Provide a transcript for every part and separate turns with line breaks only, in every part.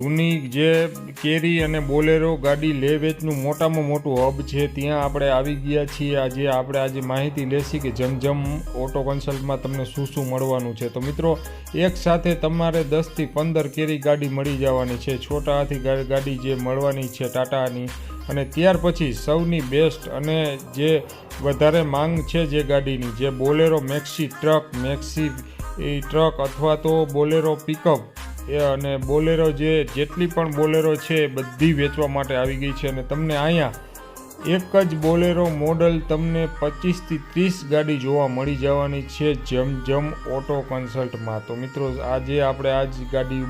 જૂની જે કેરી અને બોલેરો ગાડી લે વેચનું મોટામાં મોટું હબ છે, ત્યાં આપણે આવી ગયા છીએ। આજે માહિતી લેશી કે જમજમ ઓટો કન્સલ્ટમાં તમને શું શું મળવાનું છે। તો મિત્રો, એક સાથે તમારે 10 થી 15 કેરી ગાડી મળી જવાની છે। છોટા હાથી ગાડી જે મળવાની છે ટાટાની, અને ત્યાર પછી સૌની બેસ્ટ અને જે વધારે માંગ છે જે ગાડીની, જે બોલેરો મેક્સી ટ્રક અથવા તો બોલેરો પિકઅપ અને બોલેરો જેટલી પણ બોલેરો છે બધી વેચવા માટે આવી ગઈ છે। અને તમને અહીંયા એક જ બોલેરો મોડલ તમને 25 થી 30 ગાડી જોવા મળી જવાની છે જમજમ ઓટો કન્સલ્ટમાં। તો મિત્રો, આજે આપણે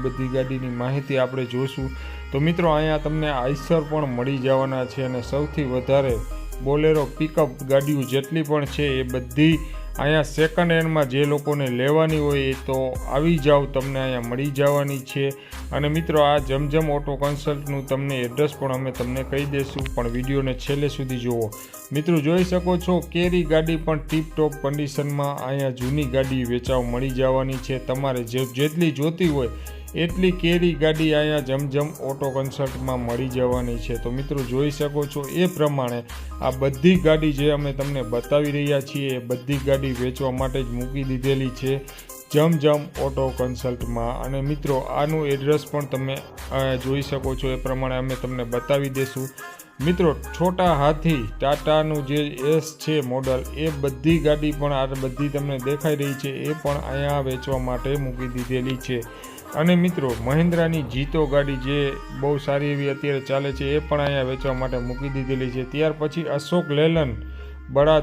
બધી ગાડીની માહિતી આપણે જોઈશું। તો મિત્રો, અહીંયા તમને આઈસર પણ મળી જવાના છે, અને સૌથી વધારે બોલેરો પિકઅપ ગાડીઓ જેટલી પણ છે એ બધી અહીંયા સેકન્ડ હેન્ડમાં જે લોકોને લેવાની હોય એ તો આવી જાઓ, તમને અહીંયા મળી જવાની છે। અને મિત્રો, આ જમજમ ઓટો કન્સલ્ટનું તમને એડ્રેસ પણ અમે તમને કહી દઈશું, પણ વિડીયોને છેલ્લે સુધી જુઓ। મિત્રો, જોઈ શકો છો કેરી ગાડી પણ ટીપ ટોપ કન્ડિશનમાં અહીંયા જૂની ગાડી વેચાવા મળી જવાની છે। તમારે જેટલી જોતી હોય એટલી કેરી ગાડી અહીંયા જમજમ ઓટો કન્સલ્ટમાં મળી જવાની છે। તો મિત્રો, જોઈ શકો છો એ પ્રમાણે આ બધી ગાડી જે અમે તમને બતાવી રહ્યા છીએ એ બધી ગાડી વેચવા માટે જ મૂકી દીધેલી છે જમજમ ઓટો કન્સલ્ટમાં। અને મિત્રો, આનું એડ્રેસ પણ તમે જોઈ શકો છો એ પ્રમાણે અમે તમને બતાવી દઈશું। મિત્રો, છોટા હાથી ટાટાનું જે એસ છે મોડલ, એ બધી ગાડી પણ આ બધી તમને દેખાઈ રહી છે એ પણ અહીંયા વેચવા માટે મૂકી દીધેલી છે। અને મિત્રો, મહિન્દ્રાની જીતો ગાડી જે બહુ સારી એવી અત્યારે ચાલે છે એ પણ અહીંયા વેચવા માટે મૂકી દીધેલી છે। ત્યાર પછી અશોક લેલન બળા